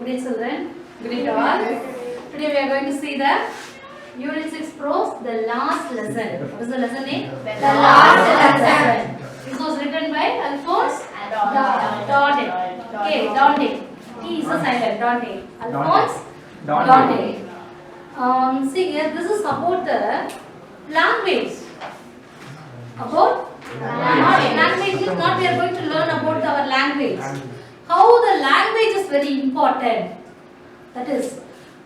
Good day, children. Good day to all. Today we are going to see the Unit 6 Prose, the last lesson. What is the lesson name? The last lesson. This was written by Alphonse Daudet. Okay, Daudet. He is a silent. Daudet. Alphonse Daudet. See here, this is about the language. About language is not we are going to learn about our language. How the language is very important. That is,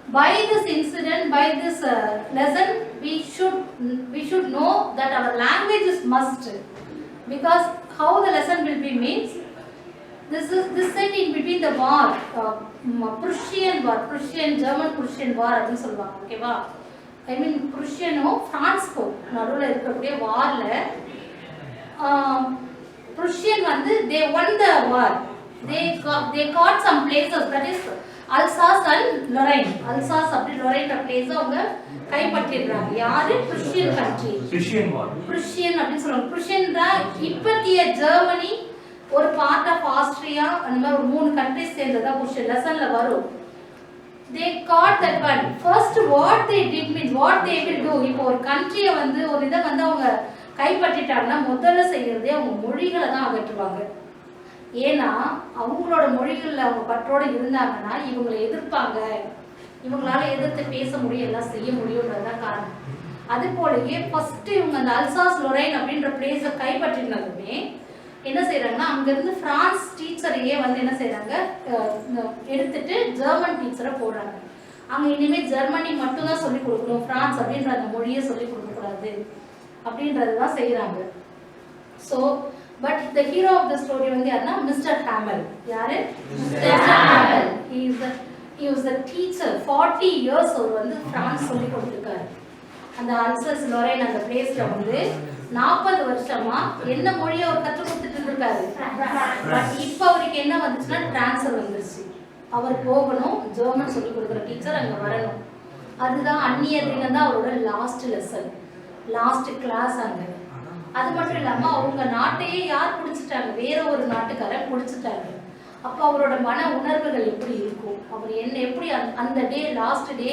by this incident, by this lesson, we should know that our language is must. Because how the lesson will be means, this set in between the war, Prussian war, German Prussian war அப்படின்னு சொல்லுவாங்க. ஓகேவா? I mean Prussianோ பிரான்ஸ்கோ நடுவுல இருக்கக்கூடிய வார்ல Prussian வந்து they won the war. They caught some places, that is Alsace and Lorraine. Alsace அப்படி Lorraine place அவங்க கைப்பற்றிடுறாங்க. யாரு? Prussian country. Prussian war. Prussian அப்படி சொல்றாங்க. Prussian தான் இப்பத்திய ஜெர்மனி ஒரு பார்ட் ஆஃப் ஆஸ்ட்ரியா அந்த மாதிரி ஒரு மூணு கண்ட்ரிஸ் சேர்ந்ததா Prussian லெசன்ல வரும். They caught that one. First what they did means what they will do. இப்போ ஒரு கண்ட்ரியை வந்து ஒரு இதை வந்து அவங்க கைப்பற்றிட்டாங்கன்னா முதல்ல செய்யறதே அவங்க மொழிகளை தான் அகற்றுவாங்க. ஏன்னா அவங்களோட மொழிகளில் அவங்க பற்றோடு இருந்தாங்கன்னா இவங்களை எதிர்ப்பாங்க, இவங்களால எதிர்த்து பேச முடியும், எல்லாம் செய்ய முடியும்ன்றதுதான் காரணம். அது போலயே ஃபர்ஸ்ட் இவங்க அந்த அல்சாஸ் லொரைன் அப்படின்ற பிளேஸை கைப்பற்றினதுமே என்ன செய்யறாங்கன்னா அங்கிருந்து பிரான்ஸ் டீச்சரையே வந்து என்ன செய்யறாங்க எடுத்துட்டு ஜெர்மன் டீச்சரை போடுறாங்க. அங்க இனிமே ஜெர்மனி மட்டும் தான் சொல்லிக் கொடுக்கணும், பிரான்ஸ் அப்படின்ற அந்த மொழியை சொல்லிக் கொடுக்க கூடாது அப்படின்றதுதான் செய்யறாங்க. So but the hero of the story வந்து யாருன்னா மிஸ்டர் ஹாமெல். யாரு? Mister Hamel. he was a teacher. 40 years அவர் வந்து பிரான்ஸ் சொல்லி கொடுத்திருக்காரு. அந்த அல்சஸ் லொரைன் அந்த பிளேஸ்ல வந்து 40 வருஷமா என்ன மொழியை அவர் கற்றுக் கொடுத்துட்டு இருக்காரு. பட் இப்போ அவருக்கு என்ன வந்துச்சுன்னா டிரான்ஸ்ஃபர் வந்துருச்சு. அவர் போகணும், ஜெர்மன் சொல்லி கொடுக்குற டீச்சர் அங்க வரணும். அதுதான் அந்நிய தினம் தான் அவரோட லாஸ்ட் லெசன், லாஸ்ட் கிளாஸ் அங்க. அது மட்டும் இல்லாம அவங்க நாட்டையே யார் பிடிச்சிட்டாங்க? வேற ஒரு நாட்டுக்காரன் பிடிச்சிட்டாங்க. அப்போ அவரோட மன உணர்வுகள் எப்படி இருக்கும், அவர் என்ன எப்படி அந்த டே லாஸ்ட் டே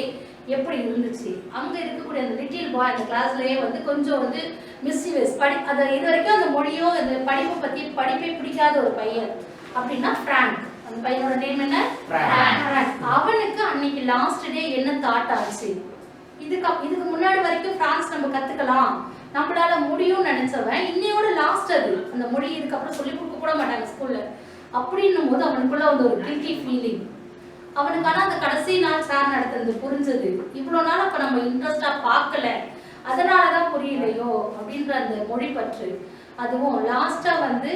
எப்படி இருந்துச்சு, அங்க இருக்கக்கூடிய அந்த லிட்டில் பாய் அந்த கிளாஸ்லயே வந்து கொஞ்சம் வந்து மிஸ்யூஸ் அதை இது வரைக்கும் அந்த மொழியோ அந்த படிப்பை பத்தி படிப்பே பிடிக்காத ஒரு பையன் அப்படின்னா பிராங்க். அந்த பையனோட நேம் என்ன? பிராங்க். அவனுக்கு அன்னைக்கு லாஸ்ட் டே என்ன தாட் ஆச்சு, இதுக்கு முன்னாடி வரைக்கும் பிரான்ஸ் நம்ம கத்துக்கலாம், நம்மளால முடியும்னு நினைச்சவன் இன்னையோட லாஸ்ட் அது அந்த மொழி இதுக்கப்புறம் சொல்லி கொடுக்க கூட மாட்டாங்க ஸ்கூல்ல. அப்படின்னும் போது அவனுக்குள்ள வந்து ஒரு கில்ட்டி ஃபீலிங். அவனுக்கான அந்த கடைசி நாள் சார் நடத்துறது புரிஞ்சது. இவ்வளவு நாள் அப்ப நம்ம இன்ட்ரெஸ்டா பார்க்கல, அதனாலதான் புரியலையோ அப்படின்ற அந்த மொழி பற்று. அதுவும் லாஸ்டா வந்து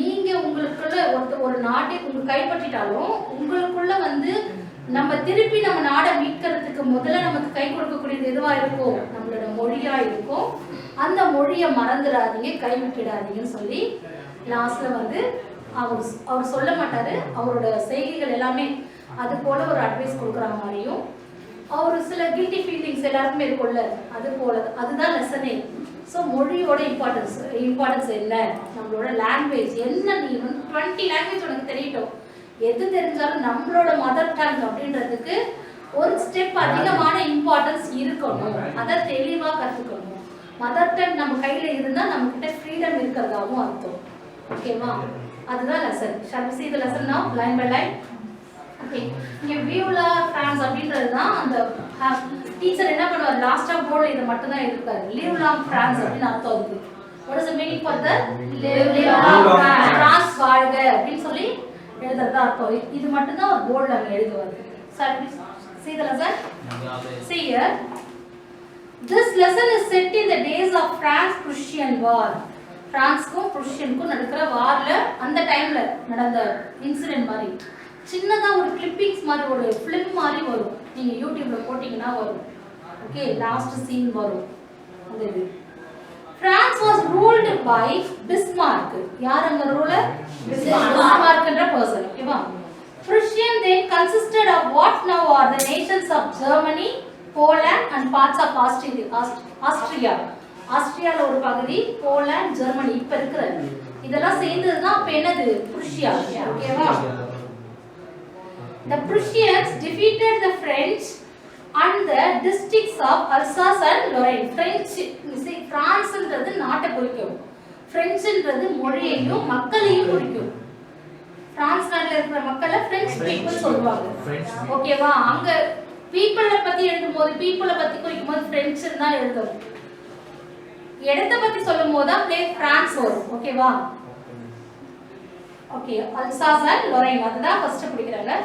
நீங்க உங்களுக்குள்ள ஒரு நாட்டை உங்களுக்கு கைப்பற்றிட்டாலும் உங்களுக்குள்ள வந்து நம்ம திருப்பி நம்ம நாடை மீட்கிறதுக்கு முதல்ல நமக்கு கை கொடுக்கக்கூடியது எதுவா இருக்கும்? நம்மளோட மொழியா இருக்கும். அந்த மொழியை மறந்துடாதீங்க, கைவிட்டுடாதீங்கன்னு சொல்லி லாஸ்ட்ல வந்து அவர் சொல்ல மாட்டாரு, அவரோட செய்கைகள் எல்லாமே அது போல ஒரு அட்வைஸ் கொடுக்குற மாதிரியும் அவர் சில கில்ட்டி ஃபீலிங்ஸ் எல்லாருக்குமே இருக்கும்ல, அது போல அதுதான் லெசனே. ஸோ மொழியோட இம்பார்ட்டன்ஸ் என்ன, நம்மளோட லாங்குவேஜ் என்ன, நீ வந்து 20 லாங்குவேஜ் உனக்கு தெரியட்டும், எது தெரிஞ்சாலும் நம்மளோட மதர் டங் அப்படின்றதுக்கு ஒரு ஸ்டெப் அதிகமான இம்பார்ட்டன்ஸ் இருக்கணும். அதை தெளிவா கத்துக்கணும். மதர் டங் நம்ம கையில இருந்தா நம்ம கிட்ட ஃப்ரீடம் இருக்கிறதாவும் அர்த்தம். ஓகேவா? அதுதான் lesson. Shall we see the lesson now line by line? Okay, இங்க வியூலா பிரான்ஸ் அப்படின்றது தான் அந்த டீச்சர் என்ன பண்ணுவார் லாஸ்டா போர்ட்ல இத மட்டும் தான் எழுதுறாரு. லிவ் லாங் பிரான்ஸ் அப்படின்னு அர்த்தம் இருக்கு. what is the meaning for the live long France வாழ்க அப்படின்னு சொல்லி எழுதுறதா அர்த்தம். இது மட்டும் தான் ஒரு போர்ட்ல அங்க எழுதுவாரு. Shall we see the lesson? See here. This lesson is set in the days of France-Prussian war. பிரான்ஸ்க்கும் ப்ருஷியனுக்கும் நடக்கிற வார்ல அந்த டைம்ல நடந்த இன்சிடென்ட் மாதிரி சின்னதா ஒரு கிளிப்பிங்ஸ் மாதிரி ஒரு ஃபிலிம் மாதிரி வரும். நீங்க யூடியூப்ல போட்டீங்கன்னா வரும். ஓகே, லாஸ்ட் சீன் வரும். அந்த இது France was ruled by Bismarck. யார் அந்த ரூலர்? Bismarckன்ற பர்சன். ஓகேவா? Prussian then consisted of what now are the nations of Germany, Poland and parts of Austria. ஆஸ்திரியால ஒரு பகுதி, போலாந்து, ஜெர்மனி இப்ப இருக்கிறது. இதெல்லாம் சேர்ந்ததுதான் இப்ப என்னது? புருஷியா. ஓகேவா? The Prussians defeated the French and the districts of Alsace and Lorraine. French, France என்றது நாட்டை குறிக்கும், French என்றது மொழியையும் மக்களையும் குறிக்கும். பிரான்ஸ் நாட்டில் இருக்கிற மக்களை French people சொல்லுவாங்க. ஓகேவா? அங்க பீப்பிளை பத்தி எழுதும்போது, பீப்பிளை பத்தி குறிக்கும் போது French தான் எழுதும். இடத்தை பத்தி சொல்லும் போது தான் பிரான்ஸ் வரும். ஓகேவா? ஓகே, Alsace and Lorraine அதுதான் ஃபர்ஸ்ட் பிடிக்கிறாங்க.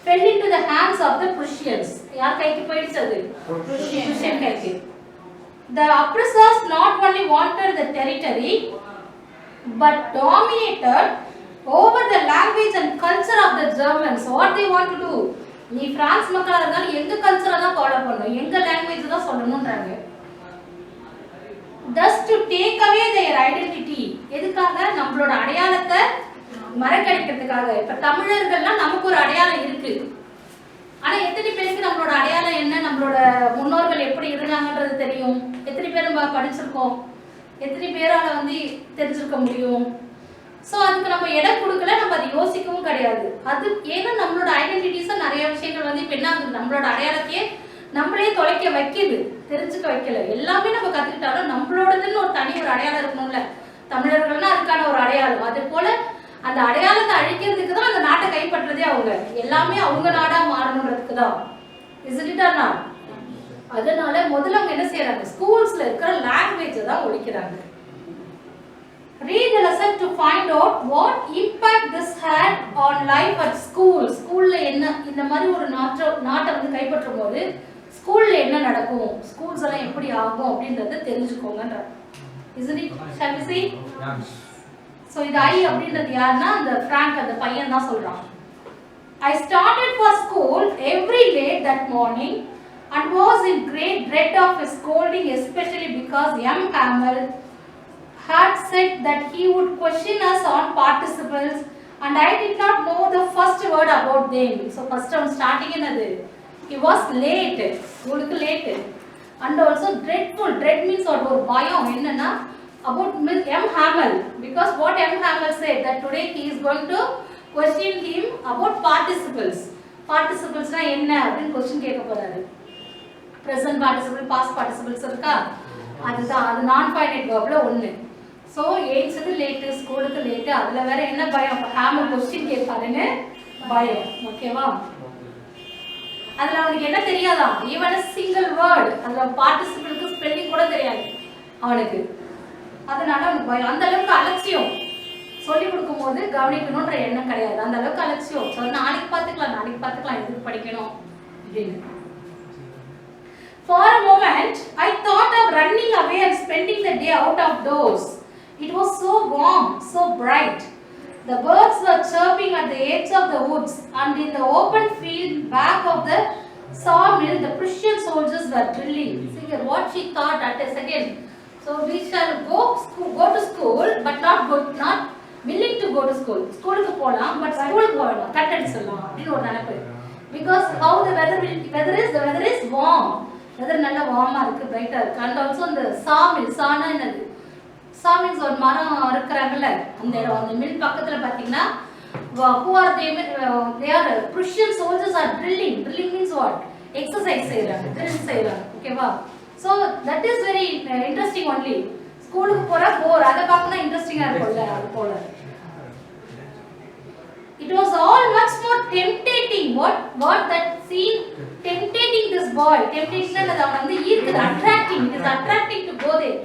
fell into the hands of the Prussians. யார் கைக்கு போயிடுச்சு அது? Prussian கைக்கு. The oppressors not only wanted the territory but dominated over the language and culture of the Germans. What they want to do? நீ France மக்களா இருந்தாலும் எங்க கல்ச்சரை தான் ஃபாலோ பண்ணணும், எங்க லாங்குவேஜ் தான் சொல்லணும்ன்றாங்க. Thus to take away their identity. எதுக்காக? நம்மளோட அடையாளத்தை மறக்கடிக்கிறதுக்காக. இப்ப தமிழர்கள்னா நமக்கு ஒரு அடையாளம் இருக்கு, ஆனா எத்தனை பேருக்கு நம்மளோட அடையாளம் என்ன, நம்மளோட முன்னோர்கள் எப்படி இருந்தாங்கன்றது தெரியும்? எத்தனை பேர் நம்ம படிச்சிருக்கோம்? எத்தனை பேரால தெரிஞ்சிருக்க முடியும்? ஸோ அதுக்கு நம்ம இடம் கொடுக்கல, நம்ம அதை யோசிக்கவும் கிடையாது. அது ஏன்னா நம்மளோட ஐடென்டிட்டிஸை நிறைய விஷயங்கள் இப்போ என்ன ஆகுது, நம்மளோட அடையாளத்தையே நம்மளே தொலைக்க வைக்கிது, தெரிஞ்சுக்க வைக்கல. எல்லாமே நம்ம கற்றுக்கிட்டாலும் நம்மளோடதுன்னு ஒரு தனி ஒரு அடையாளம் இருக்கணும்ல. தமிழர்கள்னா அதுக்கான ஒரு அடையாளம். அது போல அந்த அடையாளத்தை அழிக்கிறதுக்கு தான் அந்த நாட்டை கைப்பற்றதே அவங்க. எல்லாமே அவங்க நாடா மாறணுன்றதுக்கு தான். Isn't it or not? அதனால முதல்ல அவங்க என்ன செய்யறாங்க, ஸ்கூல்ஸ்ல இருக்கிற லாங்குவேஜை தான் ஒழிக்கிறாங்க. Read the lesson to find out what impact this had on life at school. ஸ்கூல்ல என்ன இந்த மாதிரி ஒரு நாட்டை கைப்பற்றும் போது ஸ்கூல்ல என்ன நடக்கும், ஸ்கூல்ஸ் எல்லாம் எப்படி ஆகும் அப்படின்றத தெரிஞ்சுக்கோங்கன்ற. Isn't it? Shall we see? So இது I அப்படின்றது யாருன்னா அந்த ஃப்ராங்க், அந்த பையன் தான் சொல்றான். I started for school every late that morning and was in great dread of his scolding, especially because M. Hamel had said that he would question us on participles and I did not know the first word about them. So first on starting another, he was late, schoolku late, and also dreadful. Dread means what? Or bayam enna about M. Hamel, because what M. Hamel said that today he is going to question him about participles. Participles na enna appdi question kekka poraru. Present participle, past participles irukka, அதுதான் அது நான் finite வெர்ப்ல ஒன்னு. So எயிட்ஸுக்கு late, ஸ்கூலுக்கு late, அதில் வேற என்ன பயம், hammer question கேட்பாருன்னு பயம். ஓகேவா? அதில் அவனுக்கு என்ன தெரியாதா, ஈவன் சிங்கிள் வேர்டு, அதில் பார்ட்டிசிபிளுக்கு ஸ்பெல்லிங் கூட தெரியாது அவனுக்கு. அதனால அவனுக்கு பயம். அந்த அளவுக்கு அலட்சியம், சொல்லி கொடுக்கும் போது கவனிக்கணுன்ற எண்ணம் கிடையாது, அந்த அளவுக்கு அலட்சியம். ஸோ நாளைக்கு பார்த்துக்கலாம் எதுக்கு படிக்கணும் அப்படின்னு. For a moment, I thought of running away and spending the day out of doors. It was so warm, so bright. The birds were chirping at the edge of the woods, and in the open field back of the sawmill, the Prussian soldiers were drilling. See what she thought at a second. So we shall go to school, but not willing to go to school. School ku polam, but school ku polam. Cut adichalam. Apdi or nanapu. Because how the weather is warm. Weather நல்ல வார்மா இருக்கு, பிரைட்டா இருக்கு. And also the sawmill, சானா என்னது, sawmills ஒரு மரம் அறுக்கறாங்கல, அந்த mill பக்கத்துல பாத்தீங்கன்னா who are they are Prussian soldiers are drilling. Drilling means what? Exercise செய்றாங்க, drill செய்றாங்க. ஓகேவா? So that is very interesting only. ஸ்கூலுக்கு போறா போர், அத பார்க்கணும் இன்ட்ரஸ்டிங்கா இருக்கும்ல, அது போல. It was all much more tempting. What that scene tempting this boy. Temptation is அவன் ஈர்க்குது, attracting. It is attracting to go there.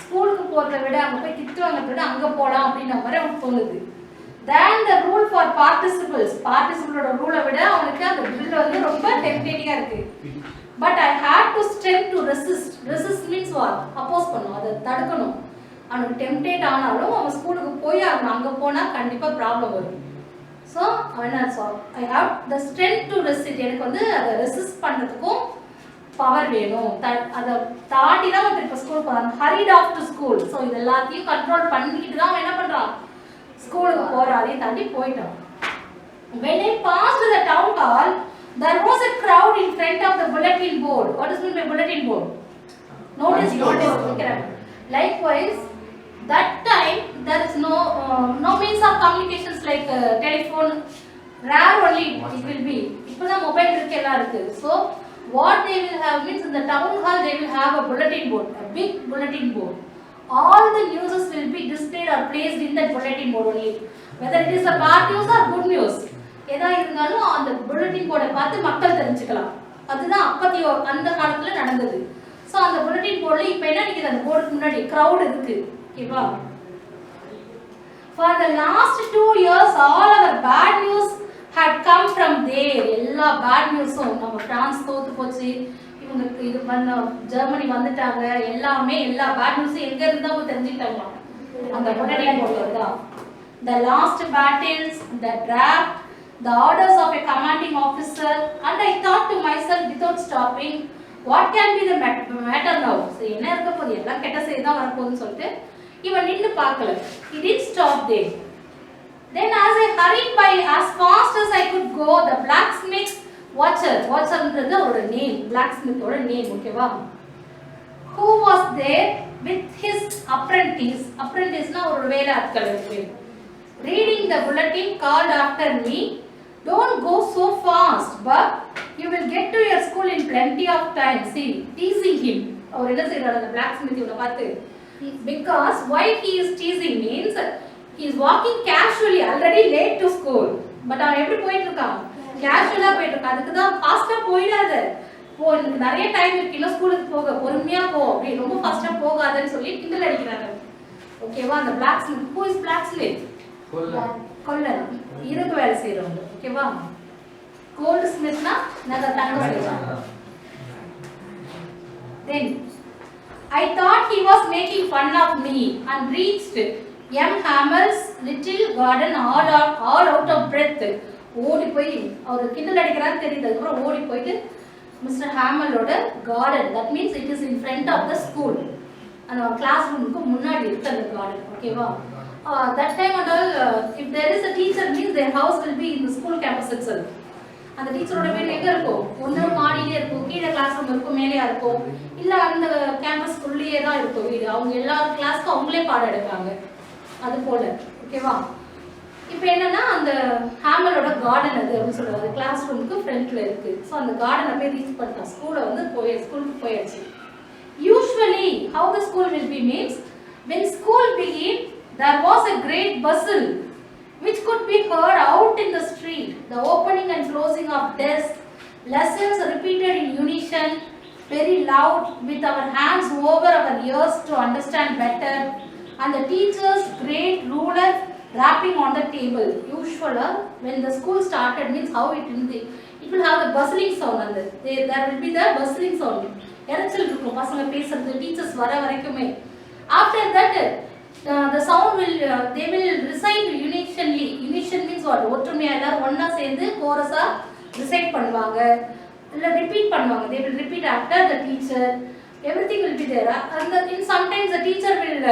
ஸ்கூலுக்கு போறத விட அங்க போய் திட்டுவாங்கறத விட அங்க போலாம் அப்படின மாதிரி அவனுக்கு தோணுது. Then the rule for participles. Participleோட ரூலை விட அவனுக்கு அந்த drill ரொம்ப tempting-ஆ இருக்கு. But I had to strength to resist. Resist means what? Oppose பண்ணனும், அத தடுக்கணும். அவனுக்கு டெம்ப்டேட் ஆனாலும் அவன் ஸ்கூலுக்கு போய் அங்க போனா கண்டிப்பா ப்ராப்ளம் வரும். So I have the strength to resist. எனக்கு அதை ரெசிஸ்ட் பண்றதுக்கும் பவர் வேணும். அத தாண்டி தான் வந்து இப்ப ஸ்கூல் போறான். hurried off to school. So இது எல்லாத்தையும் கண்ட்ரோல் பண்ணிக்கிட்டு தான் என்ன பண்றான், ஸ்கூலுக்கு போறான். அதை தாண்டி போயிட்டான். When I passed the town hall, there was a crowd in front of the bulletin board. What is meant by bulletin board? Notice. Likewise, that time there is no means of communications like telephone. Rare only it will be. இப்போதான் mobile இருக்கு எல்லாம் இருக்கு. So what they will have means in the town hall they will have a bulletin board, a big bulletin board. All the news will be displayed or placed in that bulletin board only. Whether it is a bad news or good news, எதா இருந்தாலும் அந்த bulletin board பார்த்து மக்கள் தெரிஞ்சுக்கலாம். அதுதான் அப்பத்தியோ அந்த காலத்துல நடந்தது. ஸோ அந்த bulletin boardல இப்போ என்ன நிக்குது, அந்த போர்டுக்கு முன்னாடி crowd இருக்கு. ஓகேவா? For the last 2 years all our bad news had come from there. எல்லா bad newsம் நம்ம பிரான்ஸ் தோத்து போச்சு, இவங்க இது பண்ண ஜெர்மனி வந்துட்டாங்க, எல்லாமே எல்லா bad news எங்க இருந்தா தெரிஞ்சிட்டாங்க அந்த bulletin boardல தான். The last battles, the draft, the orders of a commanding officer, and I thought to myself without stopping, what can be the matter now? So என்ன இருக்க போகுது, எல்லாம் கெட்ட செய்தி தான் வரப்போகுதுன்னு சொல்லிட்டு இவன் நின்று பார்க்கல. He didn't stop there. Then as I hurried by as fast as I could go, the blacksmith watcherன்றது அவரோட நேம், blacksmithோட நேம், ஓகேவா? Who was there with his apprenticeனா ஒரு வேலையாட்கள் இருக்கு. Reading the bulletin called after me, don't go so fast, but you will get to your school in plenty of time. See, teasing him. அவர் என்ன செய்றாரு அந்த blacksmith இவனை பார்த்து, because why he is teasing means he is walking casually, already late to school. But அவன் எப்படி போயிட்டு இருக்கான், கேஷுவலா போயிட்டு இருக்கான். அதுக்கு தான் ஃபாஸ்டா போயிடாத, போ எனக்கு நிறைய டைம் இருக்கு, இன்னும் ஸ்கூலுக்கு போக பொறுமையா போ, அப்படி ரொம்ப ஃபாஸ்டா போகாதன்னு சொல்லி கிண்டல் அடிக்கிறாங்க. ஓகேவா? அந்த blacksmith, who is blacksmith? கொல்லன், இரும்பு வேலை செய்றவங்க. ஓகேவா? கோல்ட் ஸ்மித்னா நகை தங்கம் செய்றாங்க. Then I thought he was making fun of me and reached M. Hammer's little garden all out of breath. ஓடி போய் அவர் கிண்டல் அடிக்கிறான்னு தெரியுது. அதுக்கப்புறம் ஓடி போயிட்டு மிஸ்டர் ஹேமலோட garden, that means it is in front of the school, அந்த கிளாஸ் ரூமுக்கு முன்னாடி இருக்கு அந்த கார்டன். ஓகேவா? That time and all, if there is a teacher means their house will be in the school campus itself. அந்த டீச்சரோட வீடு எங்க இருக்கும், ஒண்ணு மாடியிலே இருக்கும், கீழே கிளாஸ் ரூம் இருக்கும், மேலேயா இருக்கும், இல்ல அந்த கேம்பஸ் குள்ளேயே தான் இருக்கும் வீடு. அவங்க எல்லா கிளாஸ்க்கும் அவங்களே பாடம் எடுப்பாங்க, அது போல. ஓகேவா? இப்போ என்னன்னா அந்த ஹேமலோட கார்டன் அது அப்படின்னு சொல்லுவாங்க, கிளாஸ் ரூமுக்கு ஃப்ரண்ட்ல இருக்கு. ஸோ அந்த கார்டனை போய் ரீச் பண்ணிட்டான், ஸ்கூலுக்கு போயாச்சு. Usually how the school will be means, when school began there was a great bustle which could be heard out in the street, the opening and closing of desks, lessons repeated in unison, very loud, with our hands over our ears to understand better, and the teacher's great ruler rapping on the table. Usually when the school started means how it will have the bustling sound, and there will be the bustling sound, எரச்சல் இருக்கும், பசங்க பேசுறது, teachers வர வரைக்குமே. After that the sound will they will recite unitionally. Unition means what? ஒற்றுமையா எல்லாரும் ஒண்ணா சேர்ந்து கோரஸா recite பண்ணுவாங்க, இல்ல repeat பண்ணுவாங்க. They will repeat after the teacher. Everything will be there. And in sometimes the teacher will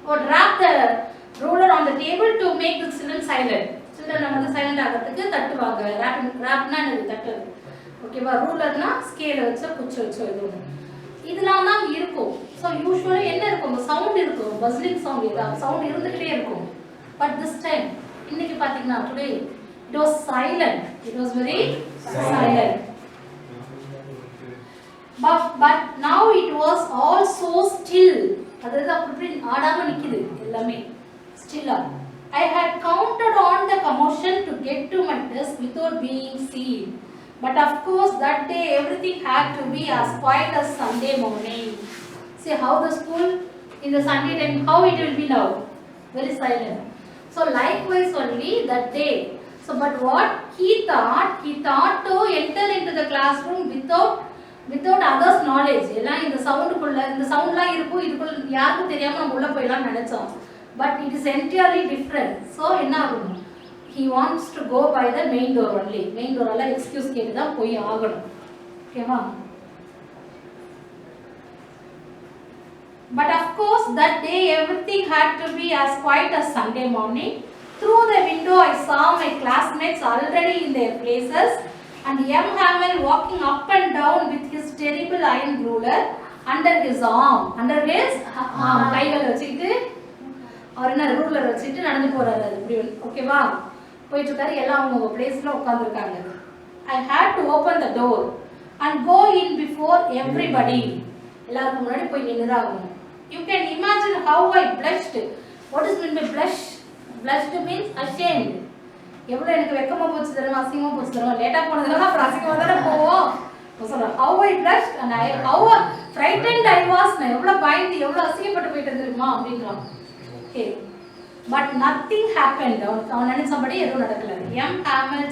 or wrap the ruler on the table to make the children silent. Children வந்து silent ஆகிறதுக்கு தட்டுவாங்க. wrapனா என்னது, தட்டுறது. ஓகேவா? ரூலர்னா scale வச்சு குச்சி வச்சு இது இதெல்லாம் தான் இருக்கும். ஸோ யூஸ்வலி என்ன இருக்கும், சவுண்ட் இருக்கும், பஸ்லிங் சவுண்ட், ஏதாவது சவுண்ட் இருந்துகிட்டே இருக்கும். பட் திஸ் டைம் இன்னைக்கு பார்த்தீங்கன்னா today it was silent, it was very silent. But now it was all so still. அதாவது அப்படி ஆடாம நிக்குது, எல்லாமே ஸ்டில்லா. I had counted on the commotion to get to my desk without being seen. But of course that day everything had to be as quiet as Sunday morning. See how the school in the Sunday time, how it will be now, very silent. So likewise only that day. So but what he thought to enter into the classroom without others knowledge. எல்லாம் இந்த சவுண்டுக்குள்ள, இந்த சவுண்ட்லாம் இருக்கும், இதுக்குள்ள யாருக்கும் தெரியாம நம்ம உள்ள போயிடலாம் நினைச்சோம். But it is entirely different. So என்ன ஆகும், he wants to go by the main door only. Main door alla excuse கேட்டு தான் போய் ஆகணும். ஓகேவா? But of course that day everything had to be as quiet as Sunday morning. Through the window I saw my classmates already in their places, and M. Hamel walking up and down with his terrible iron ruler under his arm. கைகளை வச்சுக்கிட்டு அவர் என்ன ruler வச்சுக்கிட்டு நடந்து போறாரு. அது இப்படி. ஓகேவா? போயிட்டு இருக்காரு. எல்லாம் அவங்க பிளேஸ்ல உட்காந்துருக்காங்க. I had to open the door and go in before everybody. எல்லாருக்கும் முன்னாடி போய் நின்னுறாங்க. You can imagine how I blushed. What is meant by blush? Blushed means ashamed. எவ்வளவு எனக்கு வெக்கமா போச்சு தெரியுமா, அசிங்கமா போச்சு தெரியுமா, லேட்டா போனதுனால அப்புறம் அசிங்கமா தானே போவோம். சொல்றேன் how I blushed and how frightened I was. நான் எவ்வளவு பயந்து எவ்வளவு அசிங்கப்பட்டு போயிட்டு தெரியுமா அப்படின்றான். Okay, but nothing happened. அவன் நினைச்சபடி எதுவும் நடக்கல. M. Hamel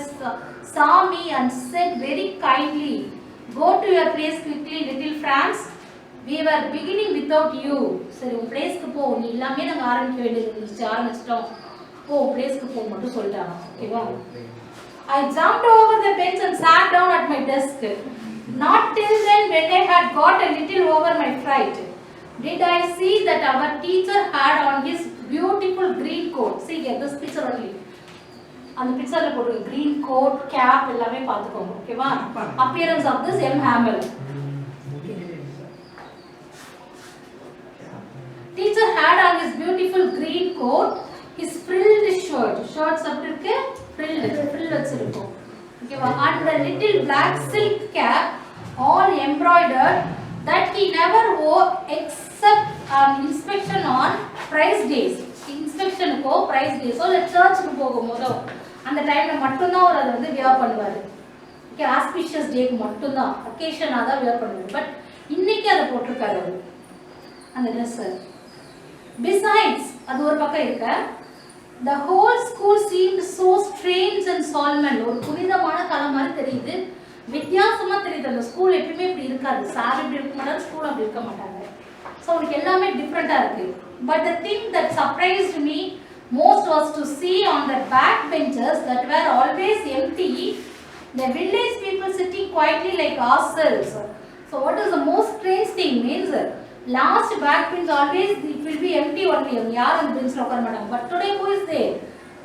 saw me and said very kindly, go to your place quickly, little Franz. We were beginning without you. சரி உன் பிளேஸ்க்கு போ, நீ எல்லாமே நாங்கள் ஆரம்பிக்க வேண்டியது இருந்துச்சு, ஆரம்பிச்சிட்டோம், போ பிளேஸ்க்கு போ மட்டும் சொல்லிட்டாங்க. ஓகேவா? I jumped over the bench and sat down at my desk. Not till then, when I had got a little over my fright, did I see that our teacher had on his beautiful green coat. See here, this picture only. அந்த பிக்சர்ல போட்டு green coat, cap எல்லாமே பாத்துக்கோங்க. ஓகேவா? Appearance of this M. Hamel. Teacher had on his beautiful green coat, his frilled shirt. Shirts அப்படி இருக்கு, frill வச்சிருக்கோம். ஓகேவா? And the little black silk cap, all embroidered, that he never wore except inspection on prize days. இன்ஸ்பெக்ஷனுக்கோ prize டேஸோ இல்லை சர்ச்சுக்கு போகும்போதோ அந்த டைமில் மட்டும்தான் அவர் அதை வந்து வியர் பண்ணுவார். ஓகே, ஆஸ்பிஷியஸ் டேக்கு மட்டும்தான், அக்கேஷனாக தான் வியர் பண்ணுவார். பட் இன்னைக்கு அதை போட்டிருக்காரு அவர் அந்த ட்ரெஸ்ஸு. பிசைட்ஸ், அது ஒரு பக்கம் இருக்க, the whole school seemed so strange and solemn. ஒரு புனிதமான காலம் மாதிரி தெரியுது, வித்தியாசமாக தெரியுது. அந்த ஸ்கூல் எப்பயுமே இப்படி இருக்காது. சார் இப்படி இருக்க மாட்டாங்க, ஸ்கூல் அப்படி இருக்க மாட்டாங்க. ஸோ அவனுக்கு எல்லாமே டிஃப்ரெண்ட்டாக இருக்குது. But the thing that surprised me most was to see on the back benches that were always empty, the village people sitting quietly like ourselves. So what is the most strange thing means, last back bench always it will be empty only. Yaar and bench lokar madam. But today who is there?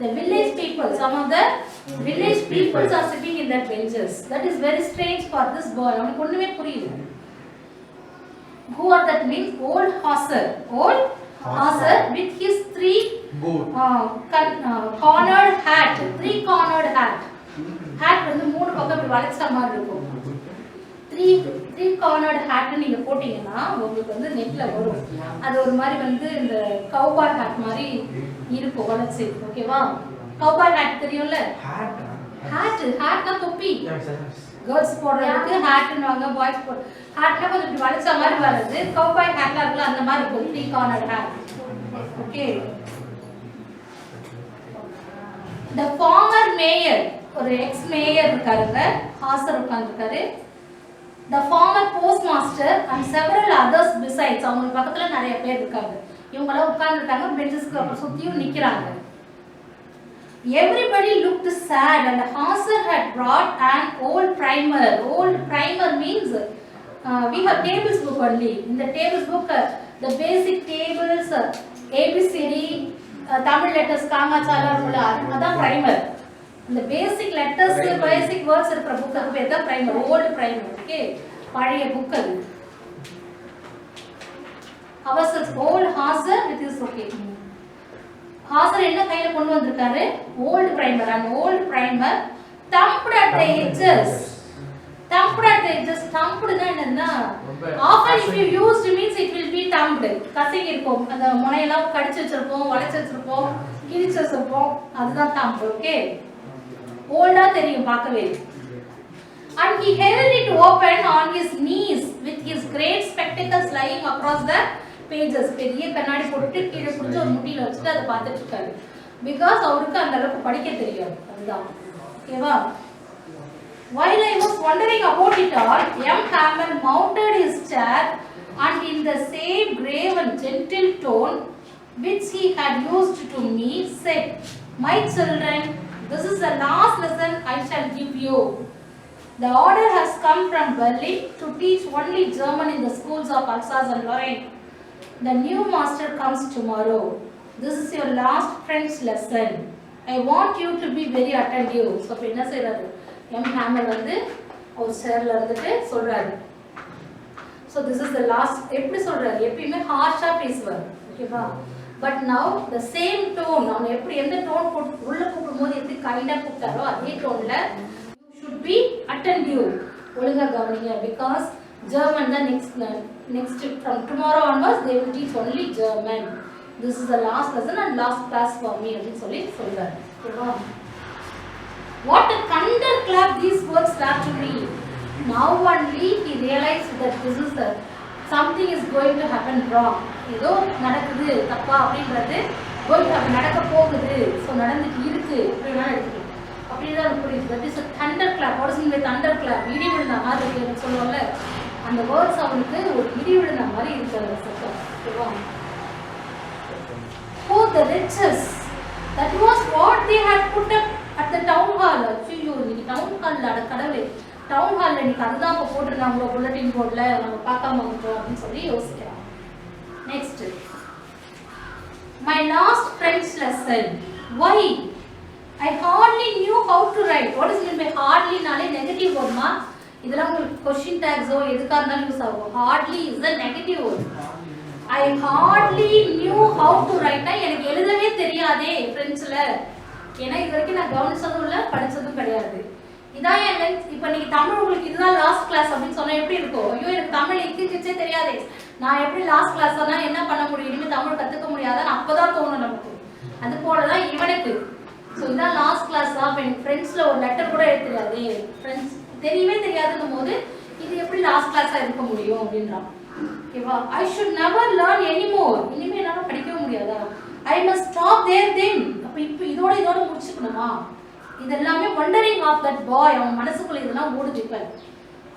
The village people. Some of the village people are sitting in that benches. That is very strange for this boy. அவனுக்கு ஒண்ணுமே புரியல. Who are that means? Old Hauser. Old Hauser with his cornered hat. Three cornered hat. Hat வந்து மூணு பக்கம் இப்படி வளைச்ச மாதிரி இருக்கும். Three cornered hat நீங்க போட்டீங்கன்னா உங்களுக்கு வந்து நெட்ல வரும். அது ஒரு மாதிரி வந்து இந்த கவுபாய் hat மாதிரி இருக்கும் வளைச்சு. ஓகேவா? கவுபாய் hat தெரியும்ல? hatனா தொப்பி. கேர்ள்ஸ் போடுறதுக்கு ஹேட்னுவாங்க, பாய்ஸ் போடுற ஹேட்னா கொஞ்சம் இப்படி வளைச்ச மாதிரி வருது. கவுபாய் ஹேட்லாம் இருக்குல்ல அந்த மாதிரி இருக்கும். 3 cornered hat. Okay. The former mayor, ஒரு எக்ஸ் மேயர் இருக்காருங்க, ஹாசர் உட்கார்ந்திருக்காரு. The former postmaster and several others besides. அவங்க பக்கத்துல நிறைய பேர் இருக்காங்க. இவங்க எல்லாம் உட்கார்ந்திருக்காங்க, பெஞ்சஸ்க்கு அப்புறம் சுத்தியும் நிக்கறாங்க. Everybody looked sad and Hauser had brought an old primer. Old primer means we have tables book only. In the tables book, the basic tables, ABCD, Tamil letters, Kama, Chala, Mula, that's primer. The basic letters, basic words are book, that's primer, old primer. Okay, padiya book. Ours old Hauser with his okay. ஹாசர் என்ன கையில கொண்டு வந்திருக்காரு? Old primer. அந்த old primer thumped at the edges. thumped at the edges. thumpedனா என்னன்னா, often if you used means it will be thumped. கசங்கி இருக்கும், அந்த முனையெல்லாம் கடிச்சு வச்சிருப்போம், வளைச்சு வச்சிருப்போம், கிழிச்சு வச்சிருப்போம், அதுதான் thump. ஓகே, ஓல்டா தெரியும் பார்க்கவே. And he held it open on his knees with his great spectacles lying across the pages. பெரிய கண்ணாடி போட்டுட்டு கீழே புடிச்சு ஒரு முட்டில வச்சுட்டு அதை பார்த்துட்டு இருக்காரு. பிகாஸ் அவருக்கு அந்த அளவுக்கு படிக்க தெரியாது, அதுதான். ஓகேவா? While I was wondering about it all, M. Hamel mounted his chair and in the same grave and gentle tone which he had used to me said, "My children, this is the last lesson I shall give you. The order has come from Berlin to teach only German in the schools of Alsace and Lorraine. The new master comes tomorrow. This is your last French lesson. I want you to be very attentive." So என்ன செய்றாரு? M. Hamel வந்து ஒரு சேர்ல இருந்துட்டு சொல்றாரு. So this is the last. எப்படி சொல்றாரு? எப்பயுமே ஹார்ஷா பேசுவார். ஓகேவா? But now the same tone, அவன் எப்படி எந்த டோன் உள்ள கூப்பிடும்போது எப்படி கைண்டா கூப்பிட்டாரோ அதே டோன்ல you should be attentive. ஒழுங்கா கவனிங்க, because German தான் next from tomorrow onwards they will teach only German. This is the last lesson and last class for me அப்படின்னு சொல்லி சொல்றாரு. ஓகேவா? What a thunderclap these words start to read. Now only he realized that this is something is going to happen wrong. ஏதோ நடக்குது தப்பா அப்படின்றது நடக்க போகுது, ஸோ நடந்துட்டு இருக்கு அப்படின்னா எடுத்துக்கணும். அப்படிதான் புரியுது. That is thunderclap. What is mean by thunderclap? இடி விழுந்த மாதிரி இருக்கு சொல்லுவாங்கல்ல, அந்த வேர்ட்ஸ் அவனுக்கு ஒரு இடி விழுந்த மாதிரி இருக்கிற சத்தம். ஓகேவா? Oh, the riches. That was what they had put up at the town hall. ஐயோ, இன்னைக்கு டவுன் ஹால்ல அட கடவுளே, டவுன் ஹால்ல இன்னைக்கு அதுதான் இப்போ போட்டிருந்தாங்களோ புல்லட்டின் போர்டில், நம்ம பார்க்காம வந்துட்டோம் அப்படின்னு சொல்லி யோசிக்கலாம். Next, my last French lesson. Why? I hardly knew how to write. What is meant by hardly? நாலே நெகட்டிவ் வேர்ட்மா. இதெல்லாம் உங்களுக்கு கொஸ்டின் டாக்ஸோ எதுக்காக இருந்தாலும் யூஸ் ஆகும். hardly is a negative word. I hardly knew how to write. எனக்கு எழுதவே தெரியாதே பிரெஞ்சில். ஏன்னா இது வரைக்கும் நான் கவனிச்சதும் இல்லை, படித்ததும் கிடையாது. இதான் என் லென்த். இப்போ நீங்கள் தமிழ் உங்களுக்கு இதுதான் லாஸ்ட் கிளாஸ் அப்படின்னு சொன்னால் எப்படி இருக்கும்? ஐயோ, எனக்கு தமிழ் இங்கிச்சே தெரியாதே, நான் எப்படி லாஸ்ட் கிளாஸ் சொன்னால் என்ன பண்ண முடியும், இனிமேல் தமிழ் கற்றுக்க முடியாதான்னு அப்போ தான் தோணும் நமக்கு. அது போல தான் இவனுக்கு. ஸோ இதான் லாஸ்ட் கிளாஸ் தான். இப்போ எனக்கு ஃப்ரெண்ட்ஸில் ஒரு லெட்டர் கூட எழுத தெரியாது, ஃப்ரெண்ட்ஸ் தெரியவே தெரியாதுன்னும் போது இது எப்படி லாஸ்ட் கிளாஸாக இருக்க முடியும் அப்படின்றான். ஓகேவா? I should never learn anymore. இனிமேல் என்னால் படிக்கவே முடியாதா? ஐ மஸ்ட் ஸ்டாப் தேர் தென். அப்போ இப்போ இதோட முடிச்சுக்கணுமா? இதெல்லாமே wondering of that boy. அவன் மனசுக்குள்ள இதெல்லாம் ஓடுது இப்போ.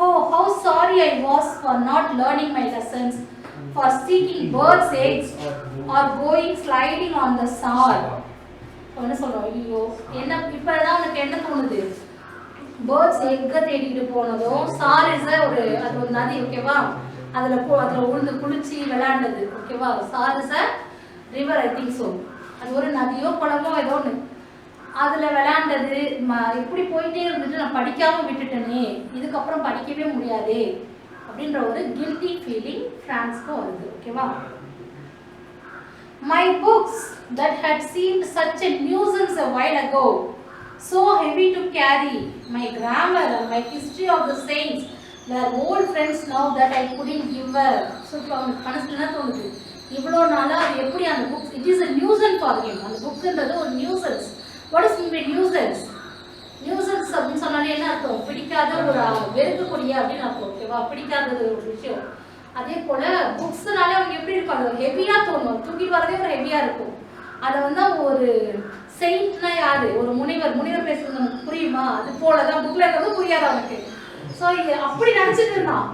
Oh, how sorry I was for not learning my lessons, for seeking birds' eggs or going sliding on the sand. என்ன சொல்றோம்? ஐயோ, என்ன இப்பதான் உனக்கு என்ன தோணுது? பேர்ட்ஸ் எக்க தேடிட்டு போனதும், சார் இஸ் ஒரு அது ஒரு நதி. ஓகேவா? அதுல உழுந்து குளிச்சு விளையாண்டது. ஓகேவா? Sir is a river, I think so. அது ஒரு நதியோ குளமோ ஏதோ ஒன்று. அதில் விளையாண்டது இப்படி போயிட்டே இருந்துட்டு நான் படிக்காமல் விட்டுட்டேனே, இதுக்கப்புறம் படிக்கவே முடியாதே அப்படின்ற ஒரு கில்ட்டி ஃபீலிங் ஃப்ரான்ஸ்க்கு வருது. ஓகேவா? My books that had seemed such a nuisance a while ago, so heavy to carry, my grammar and my history of the saints were old friends now that I couldn't give her. So இப்போ அவனுக்கு மனசுல என்ன தோணுது? இவ்வளோ நாளாக அது எப்படி அந்த books, it is a nuisance for him. அந்த புக்குன்றது ஒரு nuisance. What is mean by nuisance? Nuisance அப்படின்னு சொன்னாலே என்ன அர்த்தம்? பிடிக்காத ஒரு வெறுக்கக்கூடிய அப்படின்னு அர்த்தம். ஓகேவா? பிடிக்காதது ஒரு விஷயம். அதே போல புக்ஸ்னாலே அவங்க எப்படி இருக்கும்? அது ஹெவியா தோணும், தூக்கிட்டு வரதே ஒரு ஹெவியா இருக்கும். அதை வந்து ஒரு செயின்ட்னா யாரு? ஒரு முனிவர் பேசுறது நமக்கு புரியுமா? அது போலதான் புக்ல இருக்கிறது புரியாது அவனுக்கு. ஸோ அப்படி நினைச்சிட்டு இருந்தான்.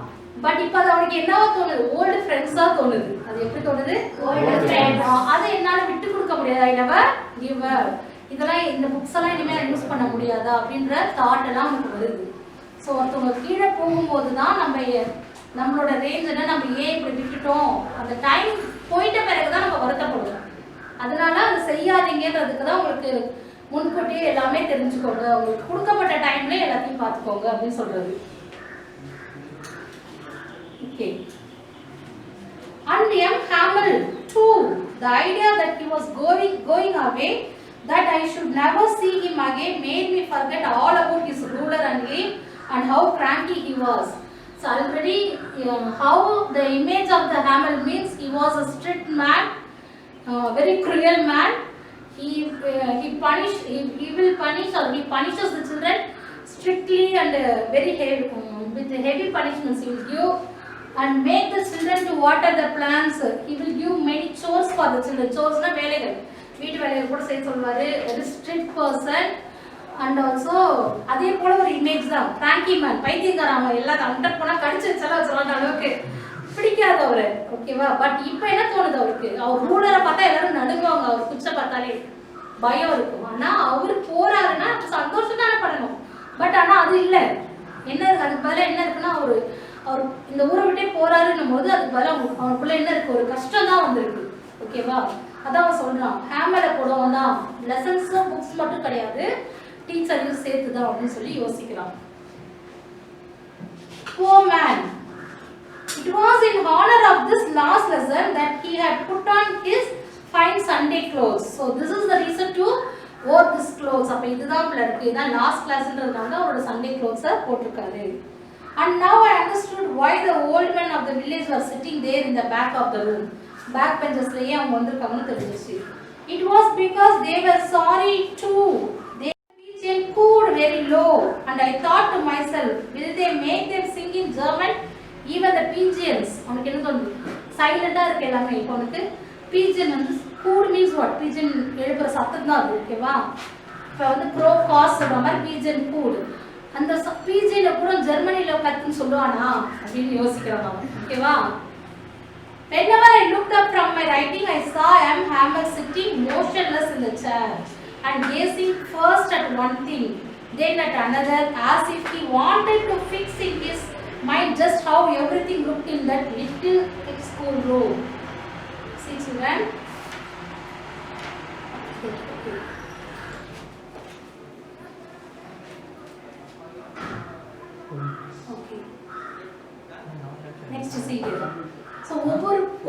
பட் இப்போ அது அவனுக்கு என்னவா தோணுது? ஓல்டு ஃப்ரெண்ட்ஸா தோணுது. அது எப்படி தோணுது? அதை என்னால விட்டு கொடுக்க முடியாது. I never give up. இதெல்லாம் இந்த புக்ஸ் எல்லாம் இனிமேல் யூஸ் பண்ண முடியாதா அப்படின்ற தாட் எல்லாம் நமக்கு வருது. ஸோ ஒருத்தவங்க கீழே போகும்போது தான் நம்மளோட ரேஞ்சில் நம்ம ஏன் இப்படி விட்டுட்டோம், அந்த டைம் போயிட்ட பிறகு தான் நம்ம வருத்தப்படுவோம். அதனால அதை செய்யாதீங்கன்றதுக்கு தான் உங்களுக்கு முன்கூட்டியே எல்லாமே தெரிஞ்சுக்கோங்க, உங்களுக்கு கொடுக்கப்பட்ட டைம்ல எல்லாத்தையும் பார்த்துக்கோங்க அப்படின்னு சொல்றது. Okay. And M. Hamel too, the idea that he was going away, that I should never see him again, made me forget all about his ruler and aim and how cranky he was. So already how the image of the Hamel means he was a strict man, very cruel man. He will punish, or he punishes the children strictly and very heavy, with heavy punishments he will give, and make the children to water the plants. He will give many chores for the children. Chores na வேலைகள், வீட்டு வேலைகள் கூட செய்ய சொல்வாரு. very strict person. and also அதே போல ஒரு image தான் cranky man, பைத்தியக்காரன். எல்லாம் அண்டர் போனா கடிச்சு வச்சாலும் சொல்ற அளவுக்கு பிடிக்காது அவரு. ஓகேவா? பட் இப்போ என்ன தோணுது அவருக்கு? அவர் ரூலரை பார்த்தா எல்லாரும் நடுங்குவாங்க, அவர் குச்சை பார்த்தாலே பயம் இருக்கும். ஆனா அவரு போறாருன்னா சந்தோஷம் தானே பண்ணணும். பட் ஆனா அது இல்லை. என்ன இருக்கு அதுக்கு பதிலாக? என்ன இருக்குன்னா அவர் இந்த ஊரை விட்டே போறாருன்னும் போது அதுக்கு பதிலாக அவனுக்குள்ள என்ன இருக்கு? ஒரு கஷ்டம் தான் வந்திருக்கு. ஓகேவா? அதான் அவன் சொல்றான், ஹேமரை போடுவோம் தான், லெசன்ஸும் புக்ஸ் மட்டும் கிடையாது, டீச்சரையும் சேர்த்து தான் அப்படின்னு சொல்லி யோசிக்கிறான். Poor man. It was in honor of this last lesson that he had put on his find Sunday clothes. So this is the reason to wear this clothes. அப்ப இதுதான் இருக்கு. இதான் லாஸ்ட் கிளாஸ்ன்றதுனால அவரோட Sunday clothes போட்டுருக்காரு. And now I understood why the old men of the village were sitting there in the back of the room. Back benchesலயே அவங்க வந்திருக்காங்கன்னு தெரிஞ்சிச்சு. It was because they were sorry too. Their pigeon cooed very low, and I thought to myself, will they make them sing in German? Even the pigeons. உனக்கு என்ன தோணுது? சைலண்டா இருக்கு எல்லாமே. இப்போ உனக்கு pigeon வந்து cooed means what? Pigeon எழுப்புற சத்தம் தான் அது, ஓகேவா? இப்போ வந்து crow caws சொல்ற மாதிரி pigeon cooed. அந்த pigeon அப்புறம் ஜெர்மனில கத்துன்னு சொல்லுவானா அப்படின்னு யோசிக்கிறேன் நான், ஓகேவா? Whenever I looked up from my writing, I saw M. Hammer sitting motionless in the chair and gazing first at one thing, then at another, as if he wanted to fix in his mind just how everything looked in that little school room. See, children? Okay. Next, see here. So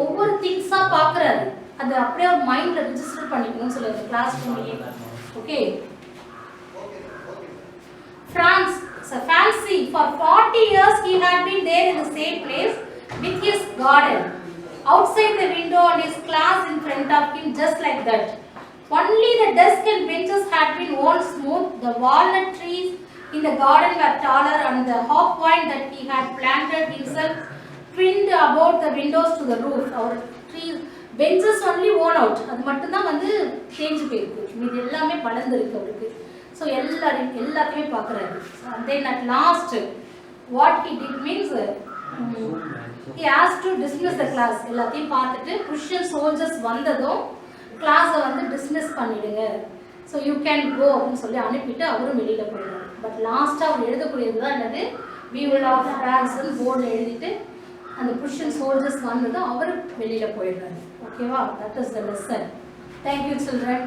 ஒவ்வொரு திங்ஸா பார்க்கறாரு. அது அப்படியே ஒரு மைண்ட்ல register பண்ணிக்கணும்னு சொல்லுது கிளாஸ் ரூம்லயே. Okay. France, so fancy for 40 years he had been there in the same place with his garden outside the window and his class in front of him just like that. Only the desk and benches had been worn smooth. The walnut trees in the garden were taller and the hawthorn that he had planted himself twinned about the windows to the roof. Our trees benches only worn out. அது மட்டும் தான் வந்து change போயிருக்கு. இது எல்லாமே வளர்ந்திருக்கு அவருக்கு. So எல்லாத்தையுமே பார்க்கறாரு. And then at last what he did means he asked to dismiss the class. எல்லாத்தையும் பார்த்துட்டு Prussian soldiers வந்ததும் கிளாஸை வந்து டிஸ்மிஸ் பண்ணிடுங்க. So you can go அப்படின்னு சொல்லி அனுப்பிட்டு அவரும் வெளியில போயிடுறாரு. பட் லாஸ்டா அவர் எழுதக்கூடியது தான் என்னது, we will of France போர்டில் எழுதிட்டு அந்த Prussian soldiers வந்ததும் அவர் வெளியில போயிடுறாரு. ஓகேவா? That is the lesson. Thank you children.